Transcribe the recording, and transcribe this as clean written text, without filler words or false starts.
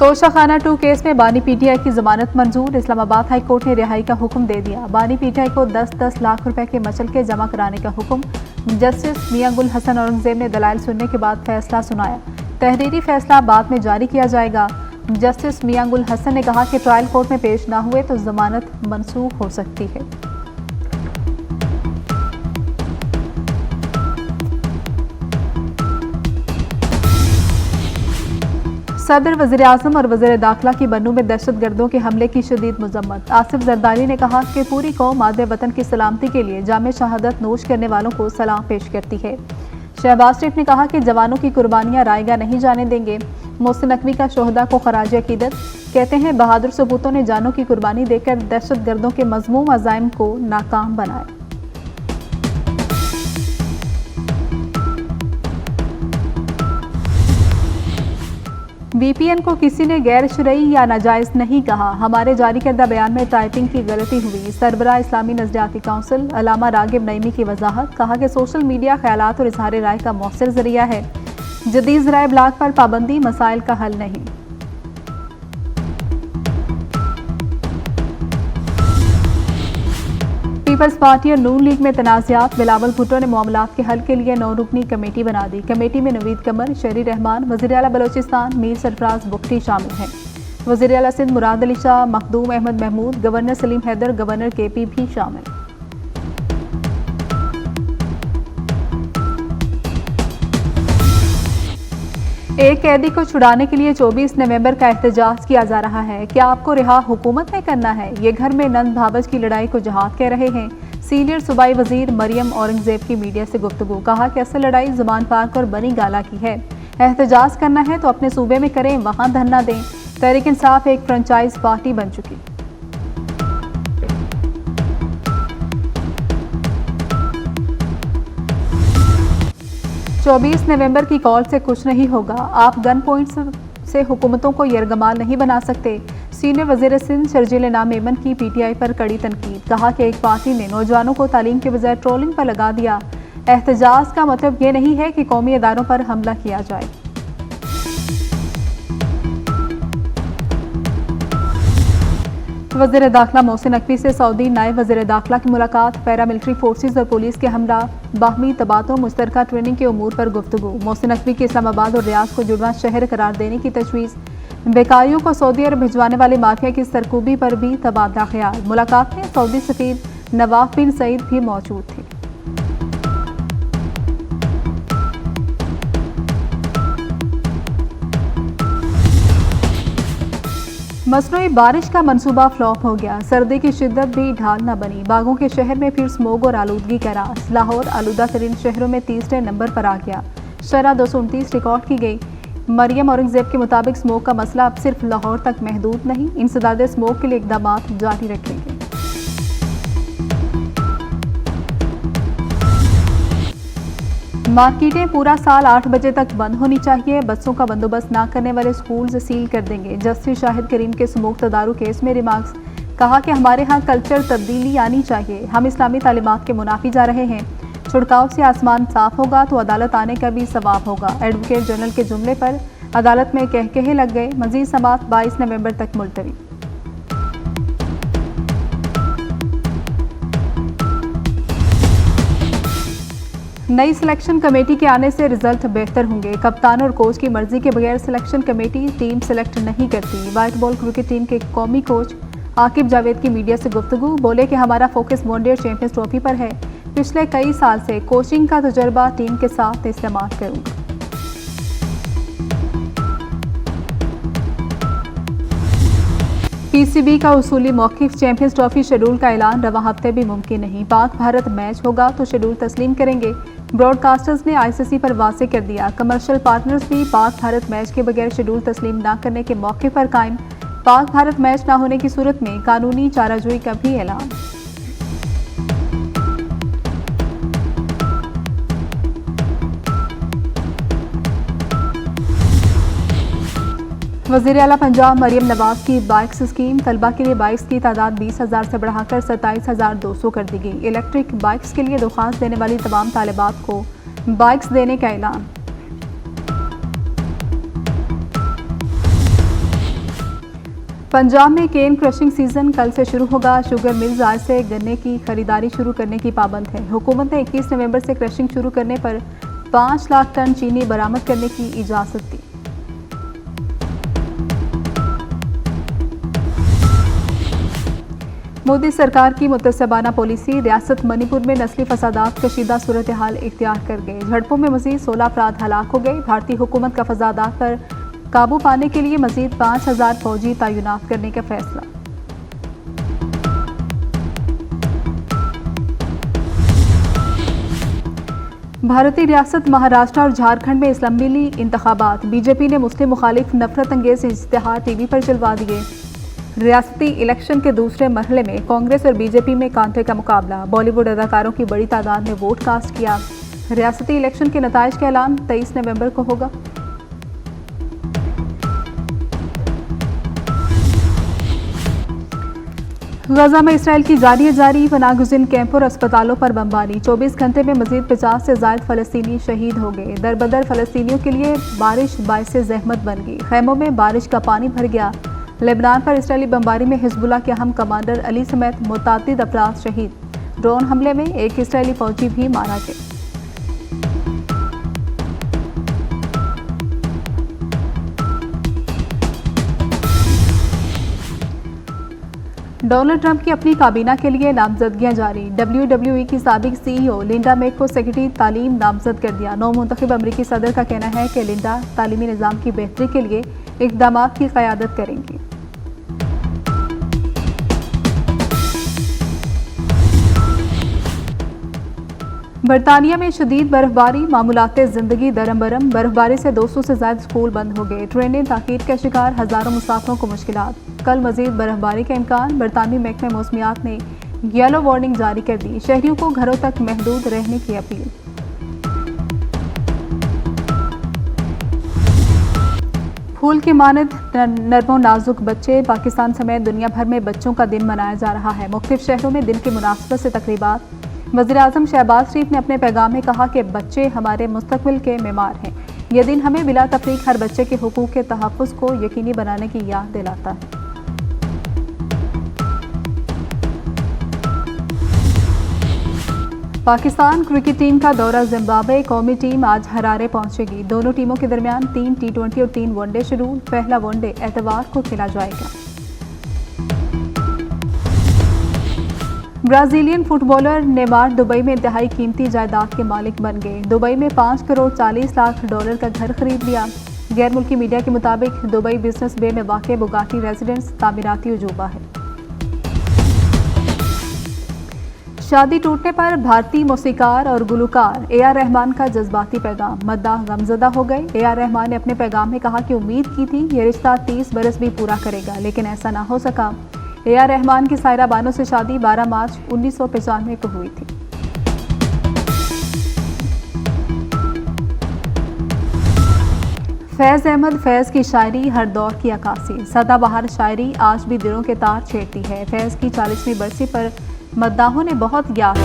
Toshakhana 2 case में बानी PTI की जमानत मंजूर। इस्लामाबाद हाई कोर्ट ने रिहाई का हुक्म दे दिया। बानी पीटीआई को 10-10 लाख रुपए के मचलके जमा कराने का हुक्म। जस्टिस मियां गुल हसन औरंगजेब ने दलाइल सुनने के बाद फैसला सुनाया। तहरीरी फैसला बाद में जारी किया जाएगा। जस्टिस मियां गुल हसन ने कहा कि ट्रायल कोर्ट में पेश न हुए तो जमानत मनसूख हो सकती है। सदर, वज़ीर-ए-आज़म और वज़ीर दाखिला की बन्नू में दहशतगर्दों के हमले की शदीद मजम्मत। आसिफ जरदारी ने कहा कि पूरी कौम मादे वतन की सलामती के लिए जामे शहादत नोश करने वालों को सलाम पेश करती है। शहबाज शरीफ ने कहा कि जवानों की कुर्बानियां रायगा नहीं जाने देंगे। मोहसिन नकवी का शोहदा को खराज अकीदत। कहते हैं बहादुर सपूतों ने जानों की कुर्बानी देकर दहशतगर्दों के मज़मूम अज़ाइम को नाकाम बनाया। VPN को किसी ने गैर शरई या नाजायज़ नहीं कहा। हमारे जारी करदा बयान में टाइपिंग की गलती हुई। सरबराह इस्लामी नज़रियाती काउंसिल अल्लामा रागिब नईमी की वजाहत। कहा कि सोशल मीडिया ख्यालात और इजहार राय का मौसर जरिया है। जदीद ज़राए ब्लाग पर पाबंदी मसाइल का हल नहीं। पीपल्स पार्टी और नून लीग में तनाज़ात। बिलावल भुट्टो ने मामलात के हल के लिए 9 रुकनी कमेटी बना दी। कमेटी में नवीद कमर, शहरी रहमान, वज़ीर आला बलोचिस्तान मीर सरफराज बुख्ती शामिल हैं। वज़ीर आला Sindh Murad Ali Shah, Makhdoom Ahmad Mahmood, governor Saleem Haider, governor KP भी शामिल। एक कैदी को छुड़ाने के लिए 24 नवंबर का एहतजाज किया जा रहा है। क्या आपको रिहा हुकूमत ने करना है? ये घर में नंद भावज की लड़ाई को जहाद कह रहे हैं। सीनियर सूबाई वजीर मरियम औरंगजेब की मीडिया से गुफ्तगू। कहा कि असल लड़ाई ज़ुबान पार्क और बनी गाला की है। एहतजाज करना है तो अपने सूबे में करें, वहाँ धरना दें। तहरीक इंसाफ एक फ्रेंचाइज पार्टी बन चुकी। चौबीस नवंबर की कॉल से कुछ नहीं होगा। आप गन पॉइंट से हुकूमतों को यरगमाल नहीं बना सकते। सीनियर वज़ीर सिंध शर्जील नाम मेमन की PTI पर कड़ी तनकीद। कहा कि एक पार्टी ने नौजवानों को तालीम के बजाय ट्रोलिंग पर लगा दिया। एहतजाज का मतलब ये नहीं है कि कौमी इदारों पर हमला किया जाए। वज़ीर दाखिला मोहसिन नकवी से सऊदी नायब वज़ीर दाखिला की मुलाकात। पैरामिलिट्री फोर्सेज और पुलिस के हमरा बाहमी तबादलों मुश्तरका ट्रेनिंग के उमूर पर गुफ्तगू। मोहसिन नकवी की इस्लामाबाद और रियाज को जुड़वा शहर करार देने की तजवीज़। बेकारियों को सऊदी अरब भिजवाने वाले माफिया की सरकूबी पर भी तबादला ख्याल। मुलाकात में सऊदी सफीर नवाफ बिन सईद भी मौजूद थे। मसनूई बारिश का मंसूबा फ्लॉप हो गया। सर्दी की शिद्दत भी ढाल न बनी। बागों के शहर में फिर स्मोग और आलूदगी का राज। लाहौर आलूदा तरीन शहरों में तीसरे नंबर पर आ गया। शरह 229 रिकॉर्ड की गई। मरियम औरंगजेब के मुताबिक स्मोग का मसला अब सिर्फ लाहौर तक महदूद नहीं। इंसदादे स्मोग के लिए इकदाम जारी रखेंगे। मार्केटें पूरा साल 8 बजे तक बंद होनी चाहिए। बसों का बंदोबस्त ना करने वाले स्कूल सील कर देंगे। जस्टिस शाहिद करीम के स्मोक तदारू केस में रिमार्क्स। कहा कि हमारे यहाँ कल्चर तब्दीली आनी चाहिए। हम इस्लामी तालीमात के मुनाफी जा रहे हैं। छिड़काव से आसमान साफ होगा तो अदालत आने का भी सवाब होगा। एडवोकेट जनरल के जुमले पर अदालत में कहकहे लग गए। मजीद समाअत 22 नवंबर तक मुलतवी। नई सिलेक्शन कमेटी के आने से रिजल्ट बेहतर होंगे। कप्तान और कोच की मर्जी के बगैर सिलेक्शन कमेटी टीम सिलेक्ट नहीं करती। व्हाइट बॉल क्रिकेट टीम के कौमी कोच आकिब जावेद की मीडिया से गुफ्तगू। बोले कि हमारा फोकस वनडे और चैंपियंस ट्रॉफी पर है। पिछले कई साल से कोचिंग का तजुर्बा टीम के साथ इस्तेमाल करूंगा। PCB का उसूली मौक़िफ़। चैंपियंस ट्रॉफी शेड्यूल का ऐलान रवा हफ्ते भी मुमकिन नहीं। पाक भारत मैच होगा तो शेड्यूल तस्लीम करेंगे। ब्रॉडकास्टर्स ने ICC पर वाज़ेह कर दिया। कमर्शियल पार्टनर्स भी पाक भारत मैच के बगैर शेड्यूल तस्लीम न करने के मौके पर कायम। पाक भारत मैच न होने की सूरत में कानूनी चाराजोई का भी ऐलान। वज़ीर आला पंजाब मरियम नवाज की बाइक्स स्कीम। तलबा के लिए बाइक्स की तादाद 20,000 से बढ़ाकर 27,200 कर दी गई। इलेक्ट्रिक बाइक्स के लिए दरख्वास्त देने वाली तमाम तालिबात को बाइक्स देने का ऐलान। पंजाब में केन क्रशिंग सीजन कल से शुरू होगा। शुगर मिल्स आज से गन्ने की खरीदारी शुरू करने की पाबंद है। हुकूमत ने 21 नवंबर से क्रशिंग शुरू करने पर 5 लाख टन चीनी बरामद करने की इजाजत दी। मोदी सरकार की मुतसबाना पॉलिसी, रियासत मणिपुर में नस्ली फसादात कशीदा सूरत हाल इख्तियार कर गए। झड़पों में मजीद 16 अफराद हलाक हो गए। भारतीय हुकूमत का फसादात पर काबू पाने के लिए मजीद 5000 फौजी तैनात करने का फैसला। भारतीय रियासत महाराष्ट्र और झारखंड में असम्बली इंतखाबात, बीजेपी ने मुस्लिम मुखालिफ नफरत अंगेज इश्तिहार टीवी पर चलवा दिए। रियासती इलेक्शन के दूसरे मरहले में कांग्रेस और बीजेपी में कांटे का मुकाबला। बॉलीवुड अदाकारों की बड़ी तादाद ने वोट कास्ट किया। रियासती इलेक्शन के नताइज का ऐलान 23 नवंबर को होगा। गजा में इसराइल की जारी पनाहगुज़ीन कैंपों और अस्पतालों पर बमबारी। 24 घंटे में मजीद 50 से ज़ायद फ़लस्तीनी शहीद हो गए। दरबदर फ़लस्तीनियों के लिए बारिश बाइस ज़हमत बन गई। खैमों में बारिश का पानी भर गया। लेबनान पर इसराइली बमबारी में हिजबुल्लाह के अहम कमांडर अली समेत मुतअद्दिद अफराद शहीद। ड्रोन हमले में एक इसराइली फौजी भी मारा गया। डोनाल्ड ट्रंप की अपनी काबीना के लिए नामजदगियां जारी। WWE की साबिक CEO लिंडा मेक को सेक्रेटरी तालीम नामजद कर दिया। नौ मुंतखब अमरीकी सदर का कहना है कि लिंडा तालीमी निज़ाम की बेहतरी के लिए इक़दाम की क़यादत करेंगी। बरतानिया में शदीद बर्फबारी, मामूलाते ज़िंदगी दरम बरम। बर्फबारी से 200 से ज़्यादा स्कूल बंद हो गए। ट्रेनें ताकीद का शिकार, हज़ारों मुसाफिरों को मुश्किलात। कल मज़ीद बर्फबारी का इम्कान। बरतानवी महकमे मौसमियात ने येलो वार्निंग जारी कर दी। शहरियों को घरों तक महदूद रहने की अपील। फूल के मानद नरमो नाजुक बच्चे, पाकिस्तान समेत दुनिया भर में बच्चों का दिन मनाया जा रहा है। मुख्तलिफ शहरों में दिन की मुनासबत से तकरीबात। वज़ीर-ए-आज़म शहबाज शरीफ ने अपने पैगाम में कहा कि बच्चे हमारे मुस्तक़बिल के मेमार हैं। यह दिन हमें बिला तफ़रीक़ हर बच्चे के हुकूक़ के तहफ़्फ़ुज़ को यकीनी बनाने की याद दिलाता है। पाकिस्तान क्रिकेट टीम का दौरा जिम्बाब्वे। कौमी टीम आज हरारे पहुंचेगी। दोनों टीमों के दरमियान 3 T20 और 3 वनडे शुरू। पहला वनडे एतवार को खेला जाएगा। ब्राज़ीलियन फुटबॉलर नेमार दुबई में इंतहाई कीमती जायदाद के मालिक बन गए। दुबई में 5 करोड़ 40 लाख डॉलर का घर खरीद लिया। गैर मुल्की मीडिया के मुताबिक दुबई बिजनेस बे में वाक़ बुगाटी रेजिडेंस तामीराती उजूबा है। शादी टूटने पर भारतीय मौसीकार और गुलकार AR रहमान का जज्बाती पैगाम। मद्दाह गमज़दा हो गए। AR रहमान ने अपने पैगाम में कहा कि उम्मीद की थी यह रिश्ता 30 बरस भी पूरा करेगा, लेकिन ऐसा ना हो सका। AR रहमान की सायरा बानो से शादी 12 मार्च 1995 को हुई थी। फैज़ अहमद फैज़ की शायरी हर दौर की अक्कासी। सदाबहार शायरी आज भी दिलों के तार छेड़ती है। फैज़ की 40वीं बरसी पर मद्दाहों ने बहुत याद